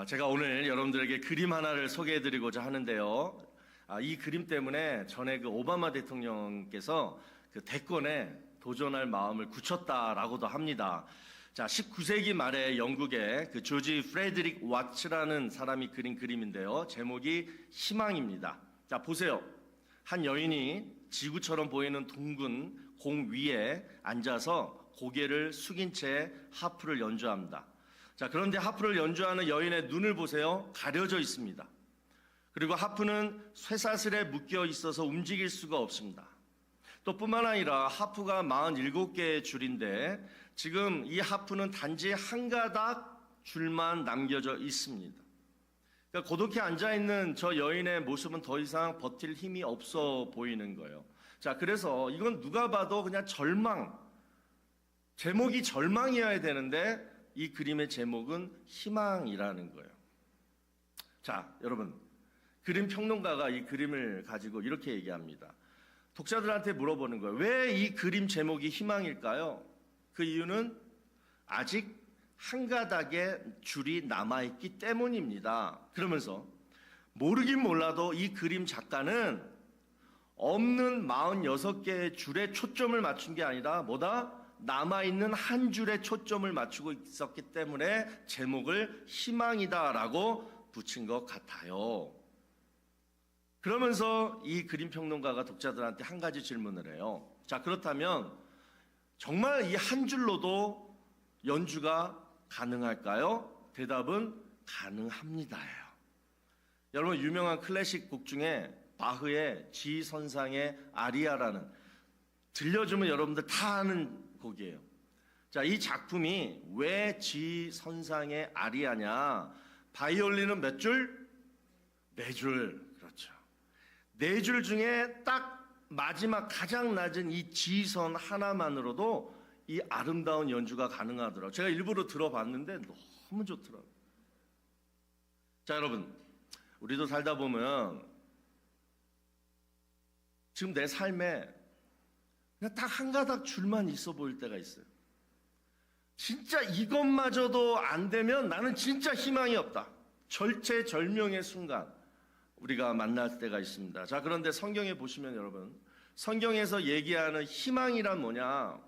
제가 오늘 여러분들에게 그림 하나를 소개해드리고자 하는데요. 이 그림 때문에 전에 그 오바마 대통령께서 그 대권에 도전할 마음을 굳혔다라고도 합니다. 자, 19세기 말에 영국의 그 조지 프레드릭 와츠라는 사람이 그린 그림인데요. 제목이 희망입니다. 자, 보세요. 한 여인이 지구처럼 보이는 둥근 공 위에 앉아서 고개를 숙인 채 하프를 연주합니다. 자, 그런데 하프를 연주하는 여인의 눈을 보세요. 가려져 있습니다. 그리고 하프는 쇠사슬에 묶여 있어서 움직일 수가 없습니다. 또 뿐만 아니라 하프가 47개의 줄인데 지금 이 하프는 단지 한 가닥 줄만 남겨져 있습니다. 그러니까 고독히 앉아있는 저 여인의 모습은 더 이상 버틸 힘이 없어 보이는 거예요. 자, 그래서 이건 누가 봐도 그냥 절망, 제목이 절망이어야 되는데 이 그림의 제목은 희망이라는 거예요. 자, 여러분, 그림 평론가가 이 그림을 가지고 이렇게 얘기합니다. 독자들한테 물어보는 거예요. 왜 이 그림 제목이 희망일까요? 그 이유는 아직 한 가닥의 줄이 남아있기 때문입니다. 그러면서 모르긴 몰라도 이 그림 작가는 없는 46개의 줄에 초점을 맞춘 게 아니라 뭐다? 남아있는 한 줄에 초점을 맞추고 있었기 때문에 제목을 희망이다라고 붙인 것 같아요. 그러면서 이 그림 평론가가 독자들한테 한 가지 질문을 해요. 자, 그렇다면 정말 이 한 줄로도 연주가 가능할까요? 대답은 가능합니다예요. 여러분, 유명한 클래식 곡 중에 바흐의 지선상의 아리아라는, 들려주면 여러분들 다 아는 곡이에요. 자, 이 작품이 왜 지선상의 아리아냐? 바이올린은 몇 줄? 4줄. 그렇죠. 4줄 중에 딱 마지막 가장 낮은 이 지선 하나만으로도 이 아름다운 연주가 가능하더라고요. 제가 일부러 들어봤는데 너무 좋더라고요. 자, 여러분, 우리도 살다 보면 지금 내 삶에 그냥 딱 한 가닥 줄만 있어 보일 때가 있어요. 진짜 이것마저도 안 되면 나는 진짜 희망이 없다. 절체절명의 순간 우리가 만날 때가 있습니다. 자, 그런데 성경에 보시면 여러분, 성경에서 얘기하는 희망이란 뭐냐?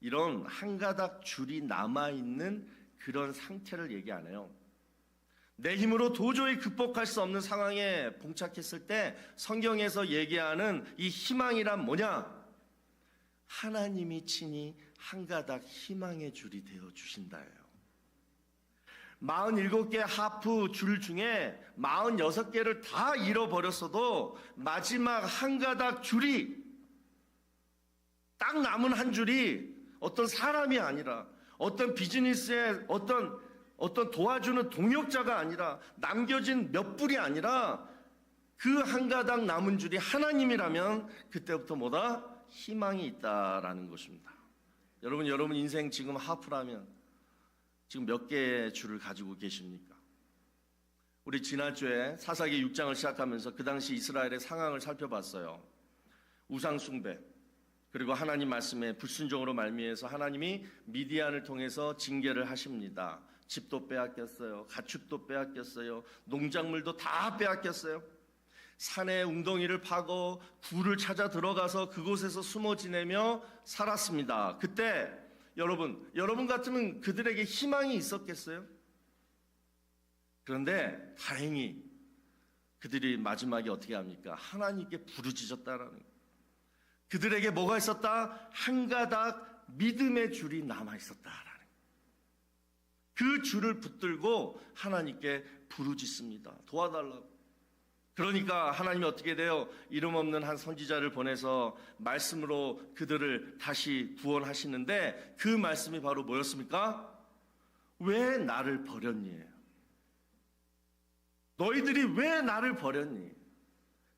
이런 한 가닥 줄이 남아있는 그런 상태를 얘기 안 해요. 내 힘으로 도저히 극복할 수 없는 상황에 봉착했을 때 성경에서 얘기하는 이 희망이란 뭐냐? 하나님이 친히 한 가닥 희망의 줄이 되어 주신다예요. 47개 하프 줄 중에 46개를 다 잃어버렸어도 마지막 한 가닥 줄이, 딱 남은 한 줄이 어떤 사람이 아니라 어떤 비즈니스의 어떤 도와주는 동역자가 아니라 남겨진 몇 불이 아니라 그 한 가닥 남은 줄이 하나님이라면 그때부터 뭐다? 희망이 있다라는 것입니다. 여러분 인생 지금 하프라면 지금 몇 개의 줄을 가지고 계십니까? 우리 지난주에 사사기 6장을 시작하면서 그 당시 이스라엘의 상황을 살펴봤어요. 우상 숭배, 그리고 하나님 말씀에 불순종으로 말미해서 하나님이 미디안을 통해서 징계를 하십니다. 집도 빼앗겼어요. 가축도 빼앗겼어요. 농작물도 다 빼앗겼어요. 산에 웅덩이를 파고 굴을 찾아 들어가서 그곳에서 숨어 지내며 살았습니다. 그때 여러분 같으면 그들에게 희망이 있었겠어요? 그런데 다행히 그들이 마지막에 어떻게 합니까? 하나님께 부르짖었다라는 거예요. 그들에게 뭐가 있었다? 한 가닥 믿음의 줄이 남아있었다라는 거예요. 그 줄을 붙들고 하나님께 부르짖습니다. 도와달라고. 그러니까 하나님이 어떻게 돼요? 이름 없는 한 선지자를 보내서 말씀으로 그들을 다시 구원하시는데 그 말씀이 바로 뭐였습니까? 왜 나를 버렸니? 너희들이 왜 나를 버렸니?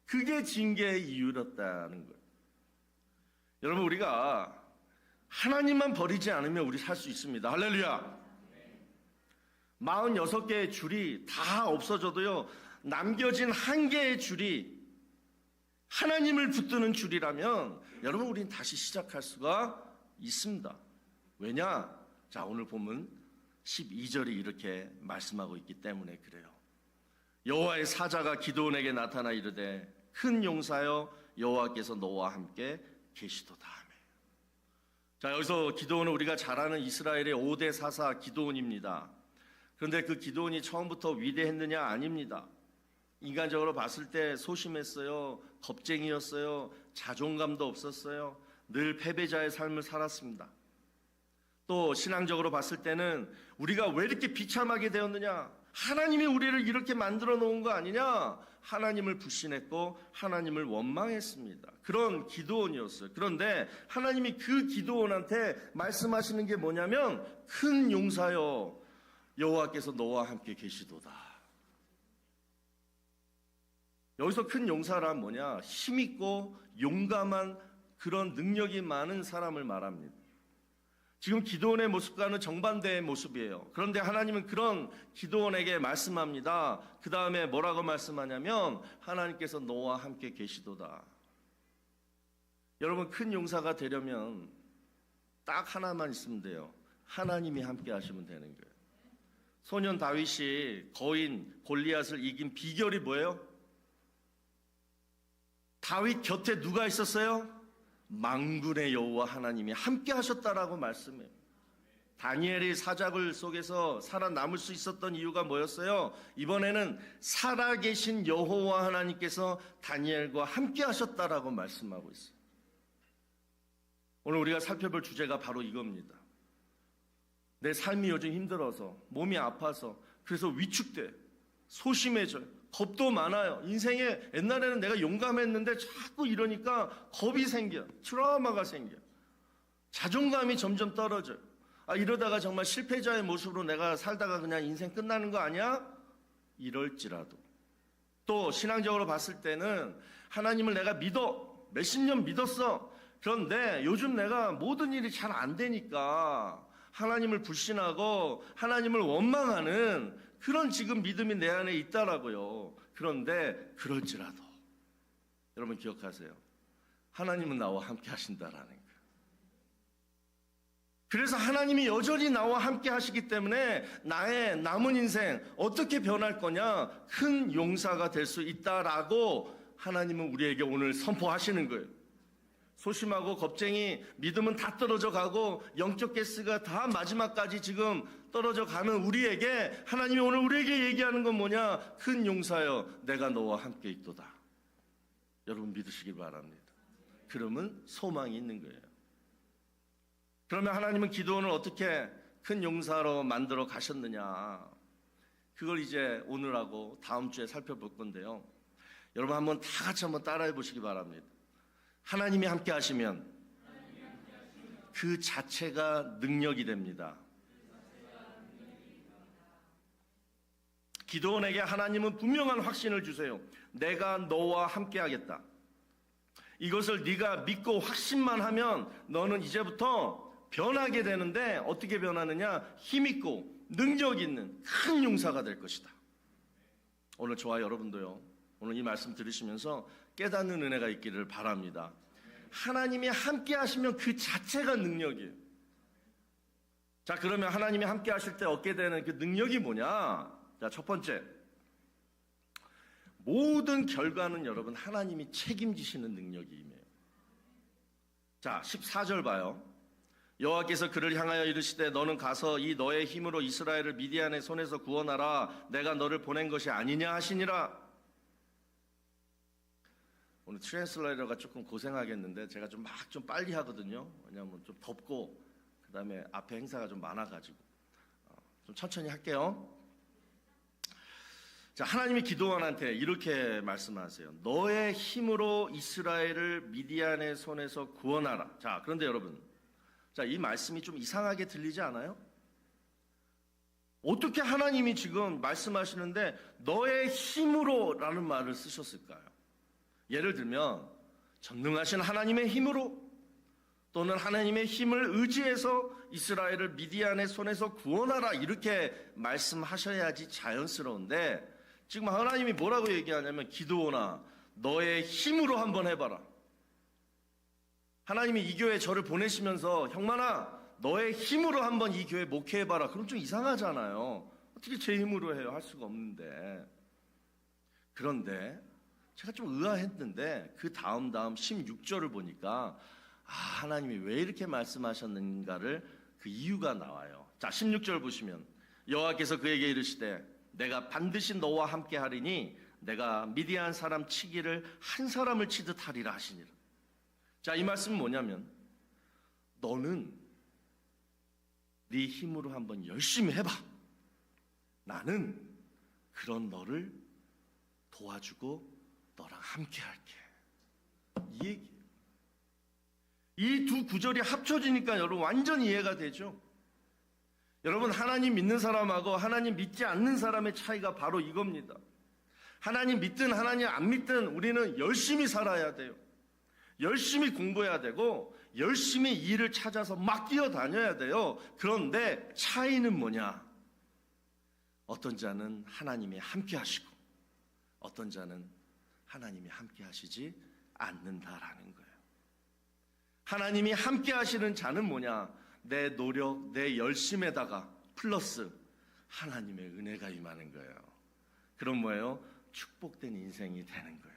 그게 징계의 이유였다는 거예요. 여러분, 우리가 하나님만 버리지 않으면 우리 살 수 있습니다. 할렐루야. 46개의 줄이 다 없어져도요, 남겨진 한 개의 줄이 하나님을 붙드는 줄이라면 여러분, 우리는 다시 시작할 수가 있습니다. 왜냐? 자, 오늘 보면 12절이 이렇게 말씀하고 있기 때문에 그래요. 여호와의 사자가 기드온에게 나타나 이르되 큰 용사여 여호와께서 너와 함께 계시도다 하며. 자, 여기서 기드온은 우리가 잘 아는 이스라엘의 5대 사사 기드온입니다. 그런데 그 기드온이 처음부터 위대했느냐? 아닙니다. 인간적으로 봤을 때 소심했어요. 겁쟁이였어요. 자존감도 없었어요. 늘 패배자의 삶을 살았습니다. 또 신앙적으로 봤을 때는 우리가 왜 이렇게 비참하게 되었느냐? 하나님이 우리를 이렇게 만들어 놓은 거 아니냐? 하나님을 불신했고 하나님을 원망했습니다. 그런 기드온이었어요. 그런데 하나님이 그 기드온한테 말씀하시는 게 뭐냐면 큰 용사여 여호와께서 너와 함께 계시도다. 여기서 큰 용사란 뭐냐? 힘있고 용감한 그런 능력이 많은 사람을 말합니다. 지금 기드온의 모습과는 정반대의 모습이에요. 그런데 하나님은 그런 기드온에게 말씀합니다. 그 다음에 뭐라고 말씀하냐면 하나님께서 너와 함께 계시도다. 여러분, 큰 용사가 되려면 딱 하나만 있으면 돼요. 하나님이 함께 하시면 되는 거예요. 소년 다윗이 거인 골리앗을 이긴 비결이 뭐예요? 다윗 곁에 누가 있었어요? 만군의 여호와 하나님이 함께 하셨다라고 말씀해요. 다니엘이 사자굴 속에서 살아남을 수 있었던 이유가 뭐였어요? 이번에는 살아계신 여호와 하나님께서 다니엘과 함께 하셨다라고 말씀하고 있어요. 오늘 우리가 살펴볼 주제가 바로 이겁니다. 내 삶이 요즘 힘들어서, 몸이 아파서, 그래서 위축돼, 소심해져요. 겁도 많아요. 인생에 옛날에는 내가 용감했는데 자꾸 이러니까 겁이 생겨. 트라우마가 생겨. 자존감이 점점 떨어져요. 이러다가 정말 실패자의 모습으로 내가 살다가 그냥 인생 끝나는 거 아니야? 이럴지라도. 또 신앙적으로 봤을 때는 하나님을 내가 믿어. 몇십 년 믿었어. 그런데 요즘 내가 모든 일이 잘 안 되니까 하나님을 불신하고 하나님을 원망하는 그런 지금 믿음이 내 안에 있다라고요. 그런데 그럴지라도 여러분 기억하세요. 하나님은 나와 함께 하신다라는 거예요. 그래서 하나님이 여전히 나와 함께 하시기 때문에 나의 남은 인생 어떻게 변할 거냐? 큰 용사가 될 수 있다라고 하나님은 우리에게 오늘 선포하시는 거예요. 소심하고 겁쟁이, 믿음은 다 떨어져 가고 영적 가스가 다 마지막까지 지금 떨어져 가는 우리에게 하나님이 오늘 우리에게 얘기하는 건 뭐냐? 큰 용사여 내가 너와 함께 있도다. 여러분 믿으시길 바랍니다. 그러면 소망이 있는 거예요. 그러면 하나님은 기드온을 어떻게 큰 용사로 만들어 가셨느냐? 그걸 이제 오늘하고 다음 주에 살펴볼 건데요. 여러분 한번 다 같이 한번 따라해 보시기 바랍니다. 하나님이 함께 하시면 그 자체가 능력이 됩니다. 기드온에게 하나님은 분명한 확신을 주세요. 내가 너와 함께 하겠다. 이것을 네가 믿고 확신만 하면 너는 이제부터 변하게 되는데 어떻게 변하느냐? 힘있고 능력 있는 큰 용사가 될 것이다. 오늘 저와 여러분도요. 오늘 이 말씀 들으시면서 깨닫는 은혜가 있기를 바랍니다. 하나님이 함께 하시면 그 자체가 능력이에요. 자, 그러면 하나님이 함께 하실 때 얻게 되는 그 능력이 뭐냐? 자, 첫 번째. 모든 결과는 여러분 하나님이 책임지시는 능력이 임해요. 자, 14절 봐요. 여호와께서 그를 향하여 이르시되 너는 가서 이 너의 힘으로 이스라엘을 미디안의 손에서 구원하라. 내가 너를 보낸 것이 아니냐 하시니라. 오늘 트랜슬레이터가 조금 고생하겠는데 제가 좀 빨리 하거든요. 왜냐하면 좀 덥고 그 다음에 앞에 행사가 좀 많아가지고 좀 천천히 할게요. 자, 하나님이 기드온한테 이렇게 말씀하세요. 너의 힘으로 이스라엘을 미디안의 손에서 구원하라. 자, 그런데 여러분, 자, 이 말씀이 좀 이상하게 들리지 않아요? 어떻게 하나님이 지금 말씀하시는데 너의 힘으로라는 말을 쓰셨을까요? 예를 들면 전능하신 하나님의 힘으로 또는 하나님의 힘을 의지해서 이스라엘을 미디안의 손에서 구원하라 이렇게 말씀하셔야지 자연스러운데 지금 하나님이 뭐라고 얘기하냐면 기드온아 너의 힘으로 한번 해봐라. 하나님이 이 교회에 저를 보내시면서 형만아 너의 힘으로 한번 이 교회 목회해봐라. 그럼 좀 이상하잖아요. 어떻게 제 힘으로 해요? 할 수가 없는데. 그런데 제가 좀 의아했는데 그 다음 16절을 보니까 하나님이 왜 이렇게 말씀하셨는가를 그 이유가 나와요. 자, 16절 보시면 여호와께서 그에게 이르시되 내가 반드시 너와 함께 하리니 내가 미디안 사람 치기를 한 사람을 치듯 하리라 하시니라. 자, 이 말씀은 뭐냐면 너는 네 힘으로 한번 열심히 해봐. 나는 그런 너를 도와주고 너랑 함께 할게. 이 얘기예요. 이 두 구절이 합쳐지니까 여러분 완전 이해가 되죠. 여러분, 하나님 믿는 사람하고 하나님 믿지 않는 사람의 차이가 바로 이겁니다. 하나님 믿든 하나님 안 믿든 우리는 열심히 살아야 돼요. 열심히 공부해야 되고 열심히 일을 찾아서 막 뛰어다녀야 돼요. 그런데 차이는 뭐냐? 어떤 자는 하나님이 함께 하시고 어떤 자는 하나님이 함께 하시지 않는다라는 거예요. 하나님이 함께 하시는 자는 뭐냐? 내 노력, 내 열심에다가 플러스 하나님의 은혜가 임하는 거예요. 그럼 뭐예요? 축복된 인생이 되는 거예요.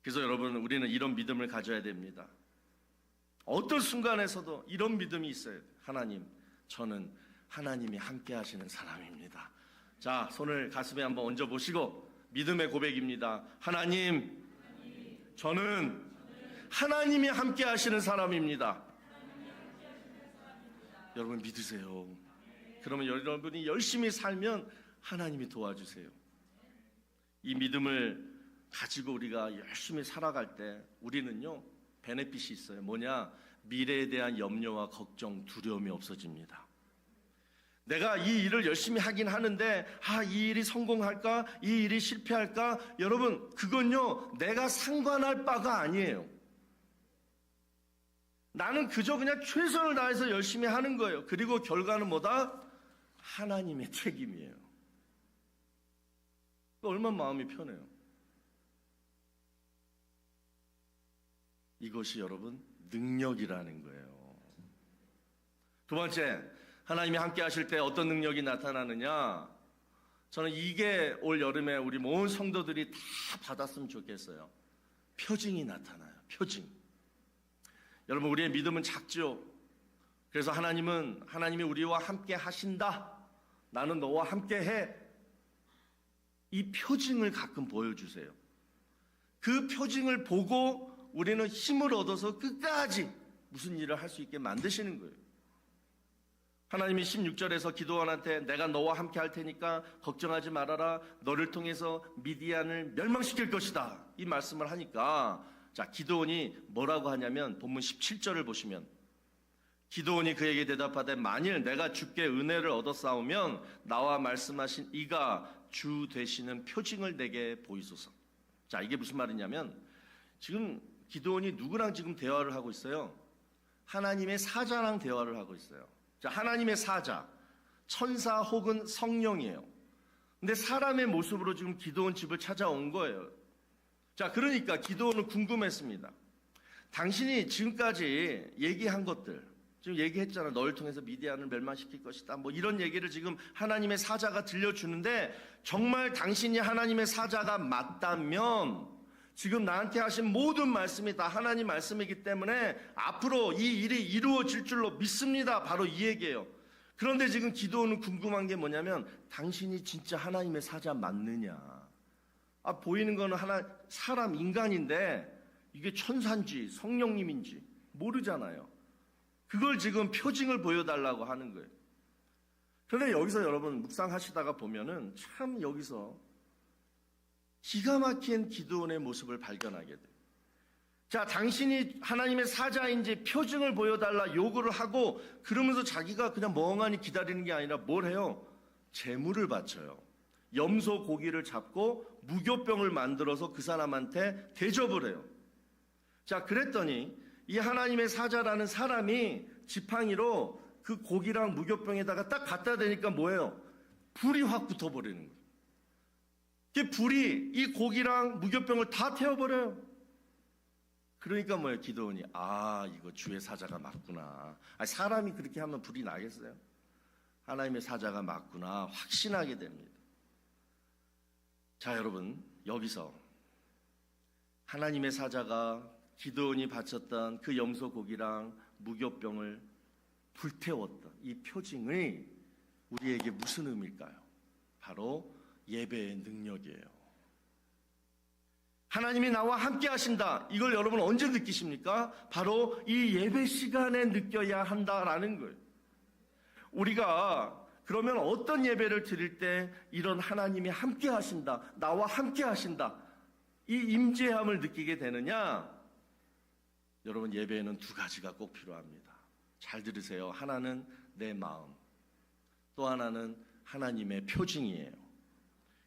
그래서 여러분, 우리는 이런 믿음을 가져야 됩니다. 어떤 순간에서도 이런 믿음이 있어요. 하나님, 저는 하나님이 함께 하시는 사람입니다. 자, 손을 가슴에 한번 얹어보시고 믿음의 고백입니다. 하나님, 저는 하나님이 함께 하시는 사람입니다. 여러분 믿으세요. 그러면 여러분이 열심히 살면 하나님이 도와주세요. 이 믿음을 가지고 우리가 열심히 살아갈 때 우리는요, 베네핏이 있어요. 뭐냐? 미래에 대한 염려와 걱정, 두려움이 없어집니다. 내가 이 일을 열심히 하긴 하는데 이 일이 성공할까? 이 일이 실패할까? 여러분, 그건요, 내가 상관할 바가 아니에요. 나는 그저 그냥 최선을 다해서 열심히 하는 거예요. 그리고 결과는 뭐다? 하나님의 책임이에요. 얼마나 마음이 편해요. 이것이 여러분 능력이라는 거예요. 두 번째, 하나님이 함께 하실 때 어떤 능력이 나타나느냐? 저는 이게 올 여름에 우리 모든 성도들이 다 받았으면 좋겠어요. 표징이 나타나요. 표징. 여러분, 우리의 믿음은 작죠. 그래서 하나님이 우리와 함께 하신다. 나는 너와 함께 해. 이 표징을 가끔 보여주세요. 그 표징을 보고 우리는 힘을 얻어서 끝까지 무슨 일을 할 수 있게 만드시는 거예요. 하나님이 16절에서 기드온한테 내가 너와 함께 할 테니까 걱정하지 말아라. 너를 통해서 미디안을 멸망시킬 것이다. 이 말씀을 하니까 자, 기드온이 뭐라고 하냐면 본문 17절을 보시면 기드온이 그에게 대답하되 만일 내가 주께 은혜를 얻어싸우면 나와 말씀하신 이가 주 되시는 표징을 내게 보이소서. 자, 이게 무슨 말이냐면 지금 기드온이 누구랑 지금 대화를 하고 있어요? 하나님의 사자랑 대화를 하고 있어요. 자, 하나님의 사자, 천사 혹은 성령이에요. 근데 사람의 모습으로 지금 기드온 집을 찾아온 거예요. 자, 그러니까 기드온은 궁금했습니다. 당신이 지금까지 얘기한 것들, 지금 얘기했잖아. 너를 통해서 미디안을 멸망시킬 것이다. 뭐 이런 얘기를 지금 하나님의 사자가 들려주는데 정말 당신이 하나님의 사자가 맞다면 지금 나한테 하신 모든 말씀이 다 하나님 말씀이기 때문에 앞으로 이 일이 이루어질 줄로 믿습니다. 바로 이 얘기예요. 그런데 지금 기드온은 궁금한 게 뭐냐면 당신이 진짜 하나님의 사자 맞느냐? 보이는 거는 사람 인간인데 이게 천사인지 성령님인지 모르잖아요. 그걸 지금 표징을 보여달라고 하는 거예요. 그런데 여기서 여러분 묵상하시다가 보면은 참 여기서 기가 막힌 기드온의 모습을 발견하게 돼요. 자, 당신이 하나님의 사자인지 표징을 보여달라 요구를 하고 그러면서 자기가 그냥 멍하니 기다리는 게 아니라 뭘 해요? 제물을 바쳐요. 염소 고기를 잡고 무교병을 만들어서 그 사람한테 대접을 해요. 자, 그랬더니 이 하나님의 사자라는 사람이 지팡이로 그 고기랑 무교병에다가 딱 갖다 대니까 뭐예요? 불이 확 붙어버리는 거예요. 그 불이 이 고기랑 무교병을 다 태워버려요. 그러니까 뭐예요? 기도원이 이거 주의 사자가 맞구나. 사람이 그렇게 하면 불이 나겠어요? 하나님의 사자가 맞구나 확신하게 됩니다. 자, 여러분, 여기서 하나님의 사자가 기도원이 바쳤던 그 염소 고기랑 무교병을 불태웠던 이 표징이 우리에게 무슨 의미일까요? 바로 예배의 능력이에요. 하나님이 나와 함께 하신다. 이걸 여러분 언제 느끼십니까? 바로 이 예배 시간에 느껴야 한다라는 거예요. 우리가 그러면 어떤 예배를 드릴 때 이런 하나님이 함께 하신다, 나와 함께 하신다, 이 임재함을 느끼게 되느냐? 여러분, 예배에는 두 가지가 꼭 필요합니다. 잘 들으세요. 하나는 내 마음, 또 하나는 하나님의 표징이에요.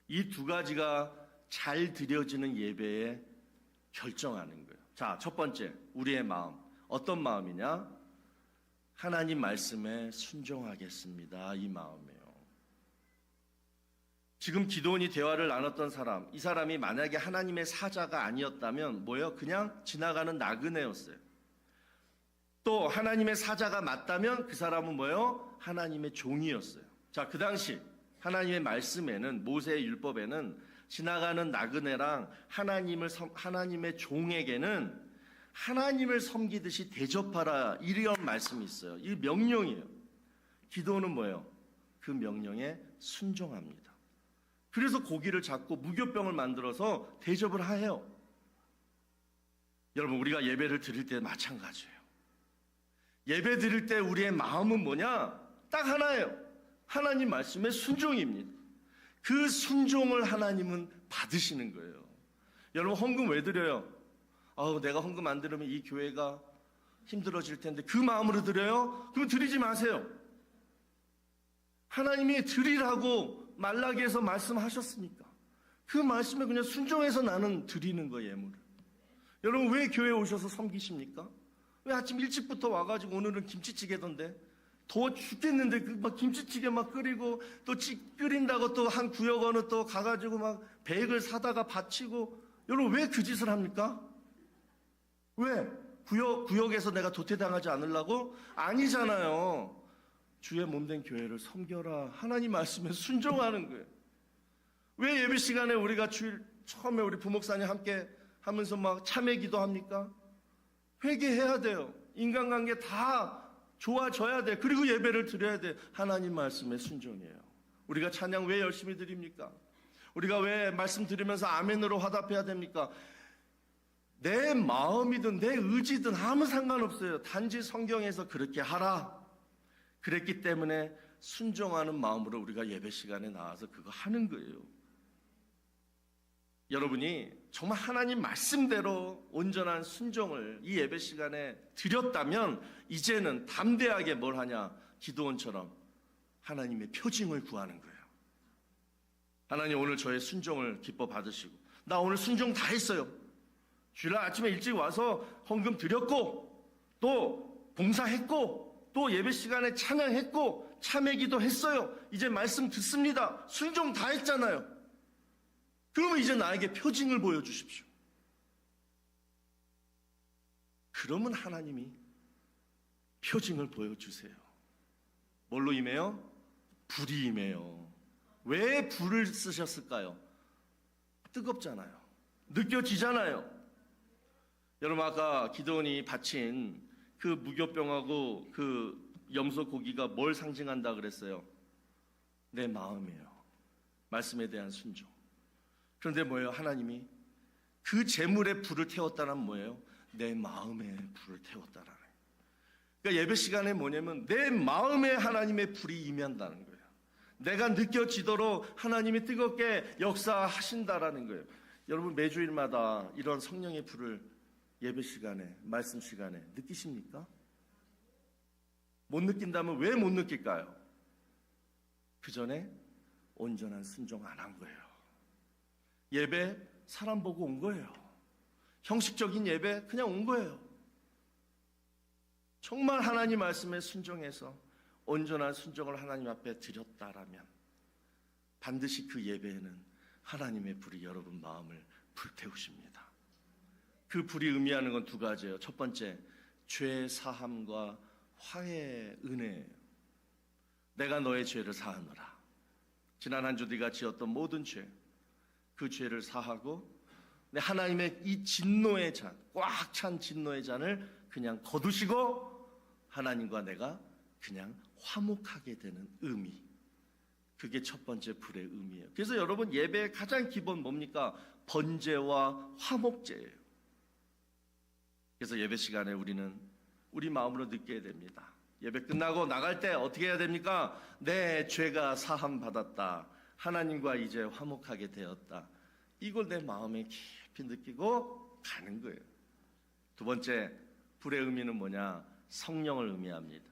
이 두 가지가 잘 드려지는 예배에 결정하는 거예요. 자, 첫 번째, 우리의 마음. 어떤 마음이냐? 하나님 말씀에 순종하겠습니다. 이 마음이에요. 지금 기도원이 대화를 나눴던 사람, 이 사람이 만약에 하나님의 사자가 아니었다면 뭐예요? 그냥 지나가는 나그네였어요. 또 하나님의 사자가 맞다면 그 사람은 뭐예요? 하나님의 종이었어요. 자, 그 당시 하나님의 말씀에는, 모세의 율법에는 지나가는 나그네랑 하나님의 종에게는 하나님을 섬기듯이 대접하라, 이런 말씀이 있어요. 이 명령이에요. 기도는 뭐예요? 그 명령에 순종합니다. 그래서 고기를 잡고 무교병을 만들어서 대접을 해요. 여러분, 우리가 예배를 드릴 때 마찬가지예요. 예배 드릴 때 우리의 마음은 뭐냐? 딱 하나예요. 하나님 말씀에 순종입니다. 그 순종을 하나님은 받으시는 거예요. 여러분, 헌금 왜 드려요? 내가 헌금 안 드리면 이 교회가 힘들어질 텐데, 그 마음으로 드려요? 그럼 드리지 마세요. 하나님이 드리라고 말라기에서 말씀하셨으니까 그 말씀에 그냥 순종해서 나는 드리는 거예요, 예물을. 여러분, 왜 교회에 오셔서 섬기십니까? 왜 아침 일찍부터 와가지고 오늘은 김치찌개던데, 더워 죽겠는데 막 김치찌개 막 끓이고, 또 끓인다고 또 한 구역 어느 또 가가지고 막 백을 사다가 바치고. 여러분, 왜 그 짓을 합니까? 왜? 구역에서 내가 도태당하지 않으려고? 아니잖아요. 주의 몸된 교회를 섬겨라, 하나님 말씀에 순종하는 거예요. 왜 예배 시간에 우리가 주일 처음에 우리 부목사님 함께 하면서 막 참회 기도합니까? 회개해야 돼요. 인간관계 다 좋아져야 돼. 그리고 예배를 드려야 돼. 하나님 말씀에 순종이에요. 우리가 찬양 왜 열심히 드립니까? 우리가 왜 말씀 드리면서 아멘으로 화답해야 됩니까? 내 마음이든 내 의지든 아무 상관없어요. 단지 성경에서 그렇게 하라 그랬기 때문에 순종하는 마음으로 우리가 예배 시간에 나와서 그거 하는 거예요. 여러분이 정말 하나님 말씀대로 온전한 순종을 이 예배 시간에 드렸다면 이제는 담대하게 뭘 하냐? 기도원처럼 하나님의 표징을 구하는 거예요. 하나님, 오늘 저의 순종을 기뻐 받으시고, 나 오늘 순종 다 했어요. 주일날 아침에 일찍 와서 헌금 드렸고, 또 봉사했고, 또 예배 시간에 찬양했고, 참회기도 했어요. 이제 말씀 듣습니다. 순종 다 했잖아요. 그러면 이제 나에게 표징을 보여주십시오. 그러면 하나님이 표징을 보여주세요. 뭘로 임해요? 불이 임해요. 왜 불을 쓰셨을까요? 뜨겁잖아요. 느껴지잖아요. 여러분, 아까 기도원이 바친 그 무교병하고 그 염소 고기가 뭘 상징한다 그랬어요? 내 마음이에요. 말씀에 대한 순종. 그런데 뭐예요? 하나님이 그 제물에 불을 태웠다는 뭐예요? 내 마음에 불을 태웠다라는 거예요. 그러니까 예배 시간에 뭐냐면 내 마음에 하나님의 불이 임한다는 거예요. 내가 느껴지도록 하나님이 뜨겁게 역사하신다라는 거예요. 여러분, 매주일마다 이런 성령의 불을 예배 시간에, 말씀 시간에 느끼십니까? 못 느낀다면 왜 못 느낄까요? 그 전에 온전한 순종 안 한 거예요. 예배 사람 보고 온 거예요. 형식적인 예배 그냥 온 거예요. 정말 하나님 말씀에 순종해서 온전한 순종을 하나님 앞에 드렸다라면 반드시 그 예배에는 하나님의 불이 여러분 마음을 불태우십니다. 그 불이 의미하는 건 두 가지예요. 첫 번째, 죄 사함과 화해의 은혜예요. 내가 너의 죄를 사하노라. 지난 한 주 네가 지었던 모든 죄, 그 죄를 사하고 하나님의 이 진노의 잔, 꽉 찬 진노의 잔을 그냥 거두시고 하나님과 내가 그냥 화목하게 되는 의미. 그게 첫 번째 불의 의미예요. 그래서 여러분, 예배의 가장 기본 뭡니까? 번제와 화목제예요. 그래서 예배 시간에 우리는 우리 마음으로 느껴야 됩니다. 예배 끝나고 나갈 때 어떻게 해야 됩니까? 내 죄가 사함 받았다. 하나님과 이제 화목하게 되었다. 이걸 내 마음에 깊이 느끼고 가는 거예요. 두 번째, 불의 의미는 뭐냐? 성령을 의미합니다.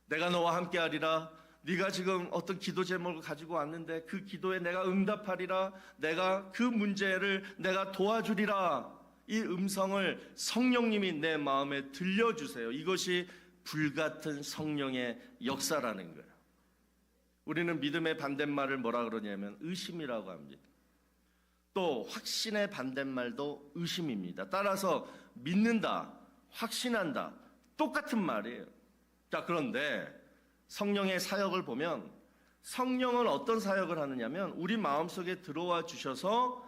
내가 너와 함께 하리라. 네가 지금 어떤 기도 제목을 가지고 왔는데 그 기도에 내가 응답하리라. 내가 그 문제를 내가 도와주리라. 이 음성을 성령님이 내 마음에 들려주세요. 이것이 불같은 성령의 역사라는 거예요. 우리는 믿음의 반대말을 뭐라 그러냐면 의심이라고 합니다. 또 확신의 반대말도 의심입니다. 따라서 믿는다, 확신한다, 똑같은 말이에요. 자, 그런데 성령의 사역을 보면 성령은 어떤 사역을 하느냐면 우리 마음속에 들어와 주셔서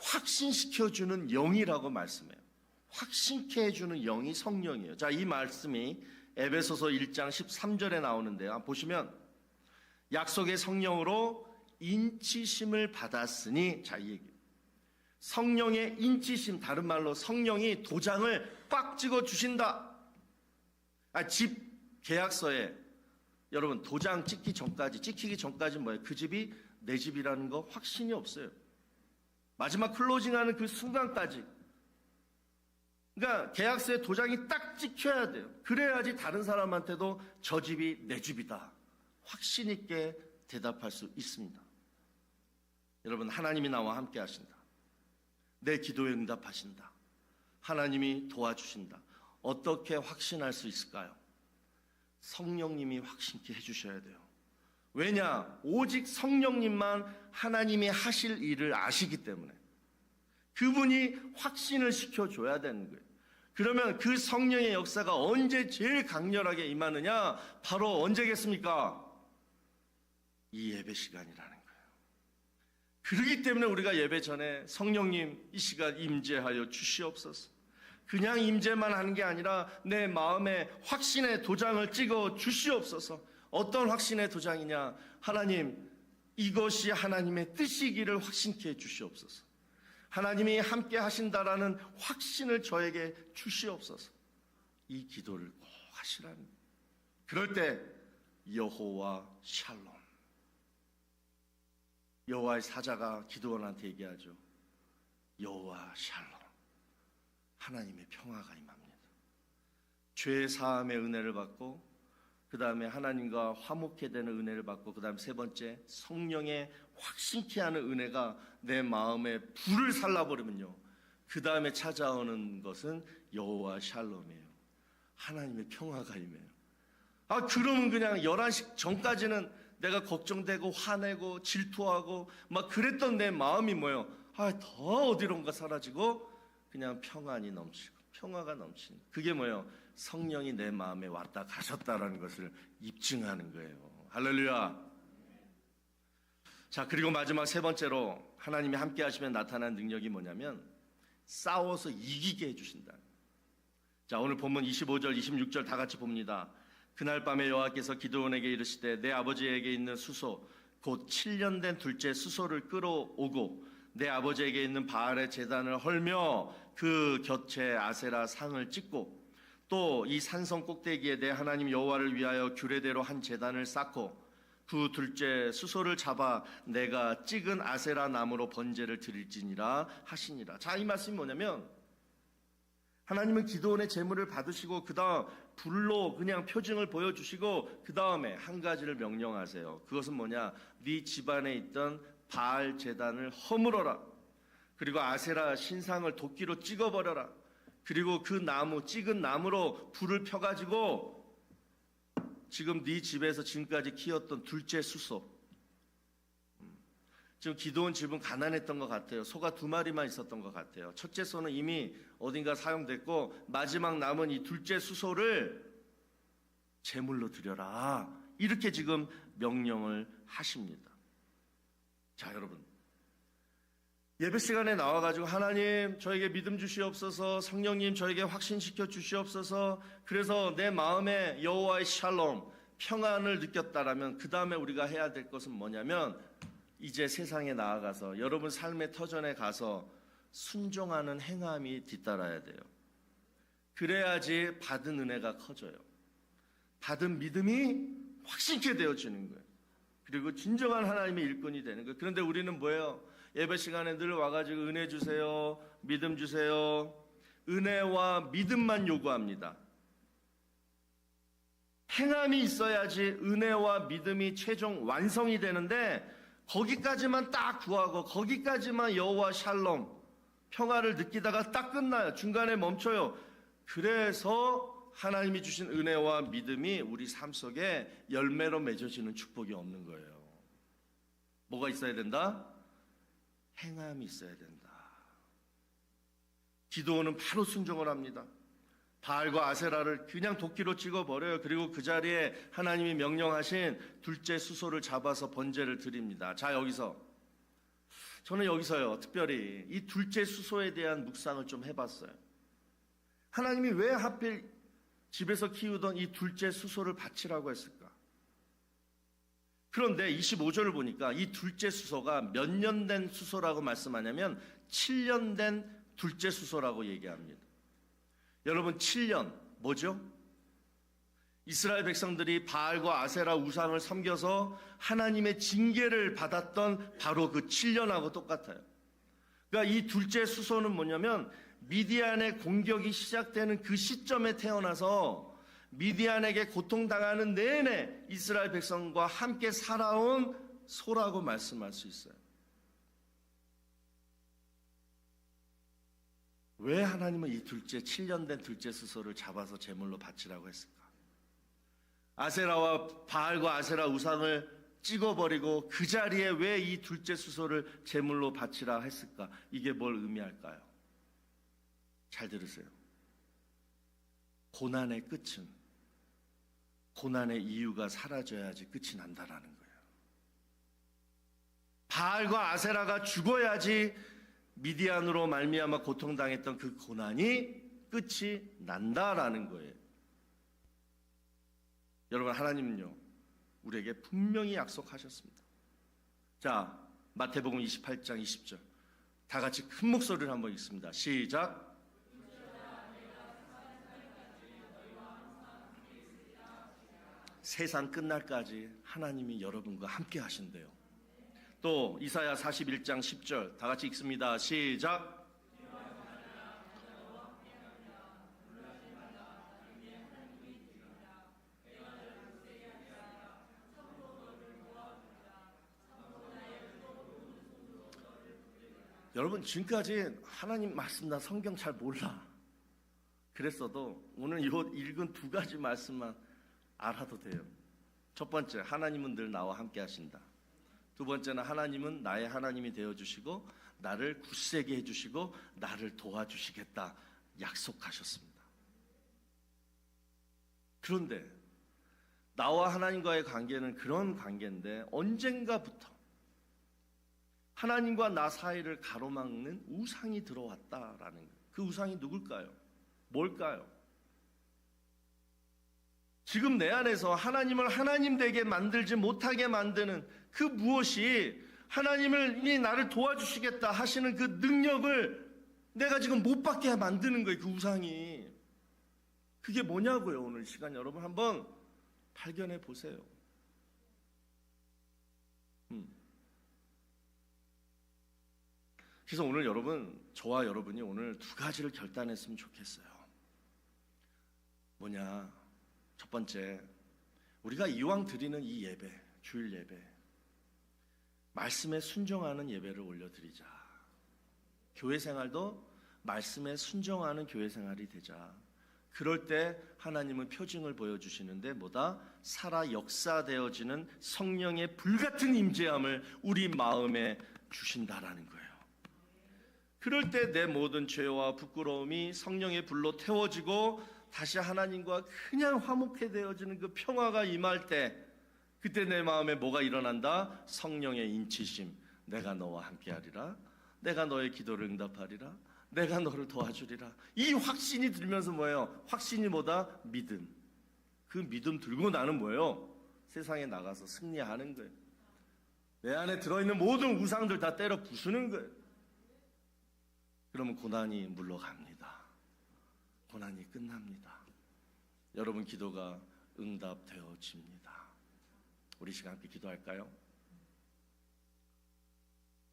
확신시켜주는 영이라고 말씀해요. 확신케 해주는 영이 성령이에요. 자, 이 말씀이 에베소서 1장 13절에 나오는데요. 보시면 약속의 성령으로 인치심을 받았으니, 자, 이 얘기예요. 성령의 인치심, 다른 말로 성령이 도장을 꽉 찍어 주신다. 집 계약서에 여러분 도장 찍히기 전까지 뭐예요? 그 집이 내 집이라는 거 확신이 없어요. 마지막 클로징하는 그 순간까지. 그러니까 계약서에 도장이 딱 찍혀야 돼요. 그래야지 다른 사람한테도 저 집이 내 집이다 확신 있게 대답할 수 있습니다. 여러분, 하나님이 나와 함께 하신다. 내 기도에 응답하신다. 하나님이 도와주신다. 어떻게 확신할 수 있을까요? 성령님이 확신케 해주셔야 돼요. 왜냐? 오직 성령님만 하나님이 하실 일을 아시기 때문에 그분이 확신을 시켜줘야 되는 거예요. 그러면 그 성령의 역사가 언제 제일 강렬하게 임하느냐? 바로 언제겠습니까? 이 예배 시간이라는 거예요. 그렇기 때문에 우리가 예배 전에 성령님 이 시간 임재하여 주시옵소서. 그냥 임재만 하는 게 아니라 내 마음에 확신의 도장을 찍어 주시옵소서. 어떤 확신의 도장이냐? 하나님, 이것이 하나님의 뜻이기를 확신케 해 주시옵소서. 하나님이 함께 하신다라는 확신을 저에게 주시옵소서. 이 기도를 꼭 하시라는 거예요. 그럴 때 여호와 샬롬, 여호와의 사자가 기드온한테 얘기하죠. 여호와 샬롬, 하나님의 평화가 임합니다. 죄 사함의 은혜를 받고, 그 다음에 하나님과 화목해 되는 은혜를 받고, 그 다음에 세 번째, 성령의 확신케 하는 은혜가 내 마음에 불을 살라버리면요, 그 다음에 찾아오는 것은 여호와 샬롬이에요. 하나님의 평화가 임해요. 그러면 그냥 11시 전까지는 내가 걱정되고 화내고 질투하고 막 그랬던 내 마음이 뭐예요? 더 어디론가 사라지고 그냥 평안이 넘치고 평화가 넘치는, 그게 뭐예요? 성령이 내 마음에 왔다 가셨다라는 것을 입증하는 거예요. 할렐루야. 자, 그리고 마지막 세 번째로 하나님이 함께 하시면 나타난 능력이 뭐냐면 싸워서 이기게 해주신다. 자, 오늘 본문 25절 26절 다 같이 봅니다. 그날 밤에 여호와께서 기드온에게 이르시되 내 아버지에게 있는 수소 곧 7년 된 둘째 수소를 끌어오고 내 아버지에게 있는 바알의 제단을 헐며 그 곁에 아세라 상을 찍고 또 이 산성 꼭대기에 내 하나님 여호와를 위하여 규례대로 한 제단을 쌓고 그 둘째 수소를 잡아 내가 찍은 아세라 나무로 번제를 드릴지니라 하시니라. 자, 이 말씀이 뭐냐면 하나님은 기드온의 제물을 받으시고 그 다음 불로 그냥 표징을 보여주시고 그 다음에 한 가지를 명령하세요. 그것은 뭐냐? 네 집안에 있던 바알 제단을 허물어라. 그리고 아세라 신상을 도끼로 찍어버려라. 그리고 그 나무, 찍은 나무로 불을 펴가지고 지금 네 집에서 지금까지 키웠던 둘째 수소, 지금 기드온 집은 가난했던 것 같아요. 소가 2마리만 있었던 것 같아요. 첫째 소는 이미 어딘가 사용됐고 마지막 남은 이 둘째 수소를 제물로 드려라. 이렇게 지금 명령을 하십니다. 자, 여러분. 예배 시간에 나와가지고 하나님 저에게 믿음 주시옵소서, 성령님 저에게 확신시켜 주시옵소서, 그래서 내 마음에 여호와의 샬롬, 평안을 느꼈다라면 그 다음에 우리가 해야 될 것은 뭐냐면 이제 세상에 나아가서 여러분 삶의 터전에 가서 순종하는 행함이 뒤따라야 돼요. 그래야지 받은 은혜가 커져요. 받은 믿음이 확신케 되어지는 거예요. 그리고 진정한 하나님의 일꾼이 되는 거예요. 그런데 우리는 뭐예요? 예배 시간에 늘 와가지고 은혜 주세요, 믿음 주세요. 은혜와 믿음만 요구합니다. 행함이 있어야지 은혜와 믿음이 최종 완성이 되는데 거기까지만 딱 구하고 거기까지만 여호와 샬롬, 평화를 느끼다가 딱 끝나요. 중간에 멈춰요. 그래서 하나님이 주신 은혜와 믿음이 우리 삶 속에 열매로 맺어지는 축복이 없는 거예요. 뭐가 있어야 된다? 행함이 있어야 된다. 기드온은 바로 순종을 합니다. 바알과 아세라를 그냥 도끼로 찍어버려요. 그리고 그 자리에 하나님이 명령하신 둘째 수소를 잡아서 번제를 드립니다. 자, 저는 여기서요 특별히 이 둘째 수소에 대한 묵상을 좀 해봤어요. 하나님이 왜 하필 집에서 키우던 이 둘째 수소를 바치라고 했을까? 그런데 25절을 보니까 이 둘째 수소가 몇 년 된 수소라고 말씀하냐면 7년 된 둘째 수소라고 얘기합니다. 여러분 7년 뭐죠? 이스라엘 백성들이 바알과 아세라 우상을 섬겨서 하나님의 징계를 받았던 바로 그 7년하고 똑같아요. 그러니까 이 둘째 수소는 뭐냐면 미디안의 공격이 시작되는 그 시점에 태어나서 미디안에게 고통당하는 내내 이스라엘 백성과 함께 살아온 소라고 말씀할 수 있어요. 왜 하나님은 이 7년 된 둘째 수소를 잡아서 제물로 바치라고 했을까? 아세라와 바알과 아세라 우상을 찍어버리고 그 자리에 왜 이 둘째 수소를 제물로 바치라 했을까? 이게 뭘 의미할까요? 잘 들으세요. 고난의 끝은 고난의 이유가 사라져야지 끝이 난다라는 거예요. 바알과 아세라가 죽어야지 미디안으로 말미암아 고통당했던 그 고난이 끝이 난다라는 거예요. 여러분, 하나님은요 우리에게 분명히 약속하셨습니다. 자, 마태복음 28장 20절 다 같이 큰 목소리를 한번 읽습니다. 시작. 세상 끝날까지 하나님이 여러분과 함께 하신대요. 또 이사야 41장 10절 다 같이 읽습니다. 시작. 여러분, 지금까지 하나님 말씀 나 성경 잘 몰라 그랬어도 오늘 이 읽은 2가지 말씀만 알아도 돼요. 첫 번째, 하나님은 늘 나와 함께 하신다. 두 번째는 하나님은 나의 하나님이 되어주시고 나를 굳세게 해주시고 나를 도와주시겠다 약속하셨습니다. 그런데 나와 하나님과의 관계는 그런 관계인데 언젠가부터 하나님과 나 사이를 가로막는 우상이 들어왔다라는 거예요. 그 우상이 누굴까요? 뭘까요? 지금 내 안에서 하나님을 하나님 되게 만들지 못하게 만드는 그 무엇이 하나님이 나를 도와주시겠다 하시는 그 능력을 내가 지금 못 받게 만드는 거예요. 그 우상이. 그게 뭐냐고요. 오늘 시간 여러분 한번 발견해 보세요. 그래서 오늘 저와 여러분이 오늘 2가지를 결단했으면 좋겠어요. 뭐냐? 첫 번째, 우리가 이왕 드리는 이 예배, 주일 예배, 말씀에 순종하는 예배를 올려드리자. 교회 생활도 말씀에 순종하는 교회 생활이 되자. 그럴 때 하나님은 표징을 보여주시는데 뭐다? 살아 역사되어지는 성령의 불같은 임재함을 우리 마음에 주신다라는 거예요. 그럴 때 내 모든 죄와 부끄러움이 성령의 불로 태워지고 다시 하나님과 그냥 화목해 되어지는 그 평화가 임할 때, 그때 내 마음에 뭐가 일어난다? 성령의 인치심. 내가 너와 함께하리라. 내가 너의 기도를 응답하리라. 내가 너를 도와주리라. 이 확신이 들면서 뭐예요? 확신이 뭐다? 믿음. 그 믿음 들고 나는 뭐예요? 세상에 나가서 승리하는 거예요. 내 안에 들어있는 모든 우상들 다 때려 부수는 거예요. 그러면 고난이 물러갑니다. 고난이 끝납니다. 여러분 기도가 응답되어집니다. 우리 시간 함께 기도할까요?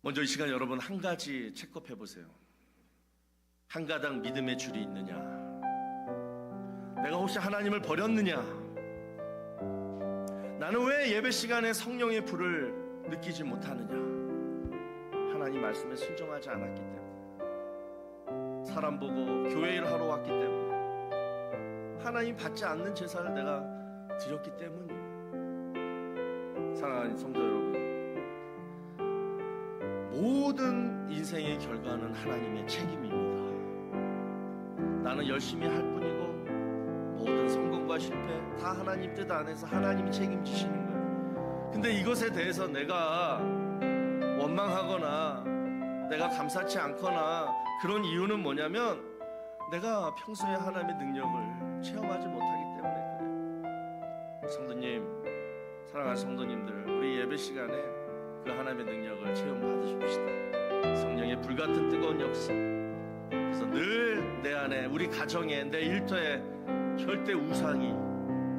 먼저 이 시간 여러분 한 가지 체크해 보세요. 한 가닥 믿음의 줄이 있느냐? 내가 혹시 하나님을 버렸느냐? 나는 왜 예배 시간에 성령의 불을 느끼지 못하느냐? 하나님 말씀에 순종하지 않았기 때문에, 사람 보고 교회 일 하러 왔기 때문에, 하나님 받지 않는 제사를 내가 드렸기 때문이에요. 사랑하는 성도 여러분, 모든 인생의 결과는 하나님의 책임입니다. 나는 열심히 할 뿐이고 모든 성공과 실패 다 하나님 뜻 안에서 하나님이 책임지시는 거예요. 근데 이것에 대해서 내가 원망하거나 내가 감사치 않거나 그런 이유는 뭐냐면 내가 평소에 하나님의 능력을 체험하지 못하기 때문에 그래요. 성도님, 사랑하는 성도님들, 우리 예배 시간에 그 하나님의 능력을 체험 받으십시다. 성령의 불같은 뜨거운 역사. 그래서 늘 내 안에, 우리 가정에, 내 일터에 절대 우상이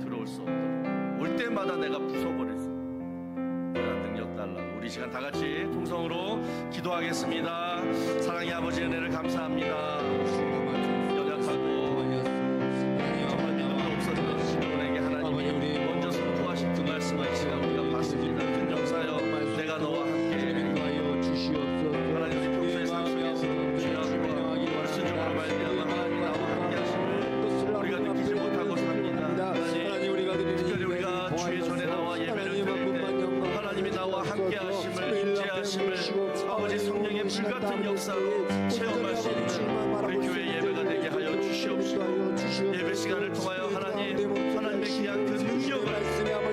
들어올 수 없도록 올 때마다 내가 부숴버릴 수 있는 그런 능력 달라고 우리 시간 다 같이 통성으로 기도하겠습니다. 사랑의 아버지 은혜를 감사합니다. 연약하고 정말 믿음도 없었던 시몬에게 하나님이 먼저 선포하신 그 말씀을 시간 우리가 봤습니다. 큰 역사여 내가 너와 함께 하나님 우리 평소의 삶 속에서 주여 말씀으로 말미암아 하나님 나와 함께 하심을 우리가 느끼지 못하고 삽니다. 하나님 특별히 우리가 주의 전에 나와 예배를 드릴 때 하나님이 나와 함께 하심을, 임재하심을 아버지 성령의 불같은 역사로 체험할 수 있는 우리 교회 예배가 되게 하여 주시옵시고, 예배 시간을 통하여 하나님의 귀한 그 능력을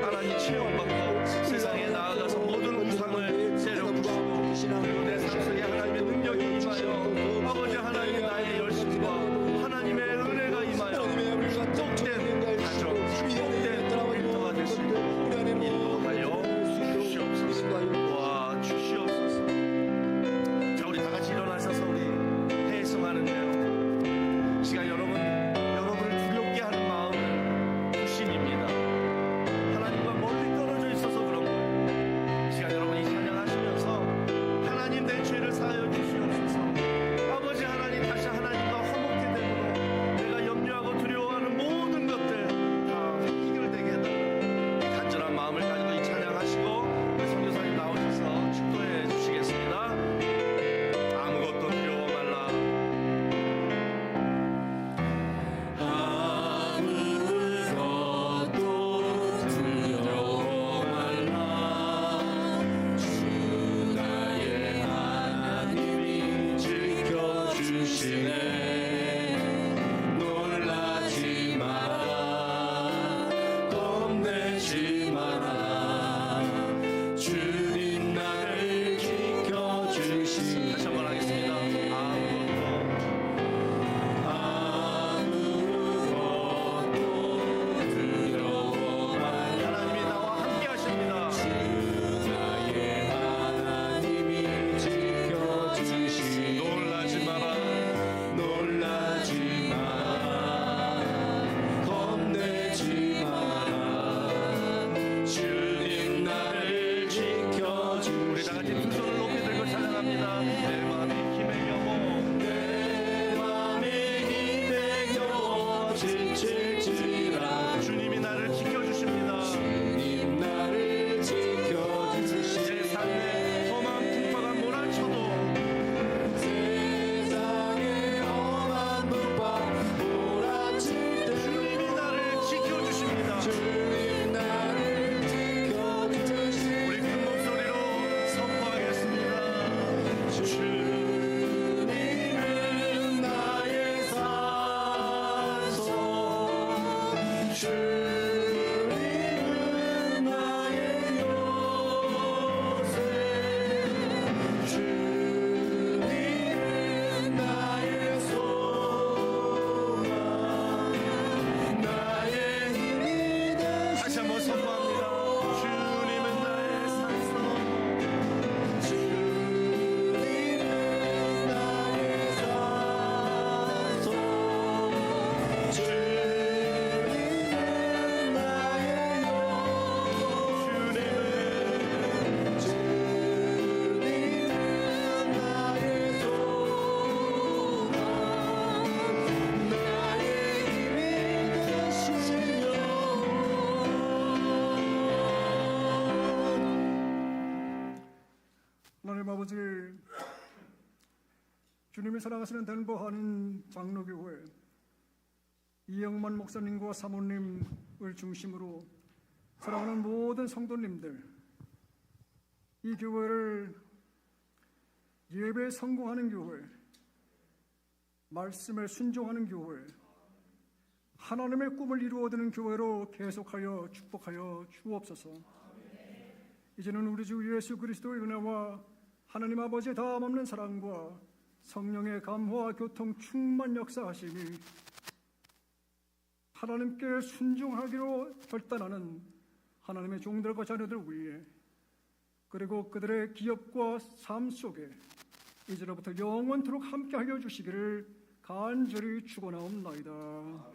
하나님 체험받고 세상에 나아가서 모든 우상을 때려부수고 그리고 내 삶 속에 하나님의 능력이 임하여 아버지 하나님의 나의 열심과 하나님의 은혜가 임하여 복된 가정, 복된 일터가 될 수 있도록 인도하여 주시옵소서. 도와주시옵소서. 자, 우리 다 같이 일어나셔서 우리 회성하는데요, 시간 여러분을 두렵게 하는 마음을 아버지, 주님이 사랑하시는 덴버 한인 장로교회 이영만 목사님과 사모님을 중심으로 사랑하는 모든 성도님들, 이 교회를 예배에 성공하는 교회, 말씀에 순종하는 교회, 하나님의 꿈을 이루어드는 교회로 계속하여 축복하여 주옵소서. 이제는 우리 주 예수 그리스도의 은혜와 하나님 아버지의 다함없는 사랑과 성령의 감화와 교통 충만 역사하심이 하나님께 순종하기로 결단하는 하나님의 종들과 자녀들 위에, 그리고 그들의 기업과 삶 속에 이제로부터 영원토록 함께하여 주시기를 간절히 축원하옵나이다.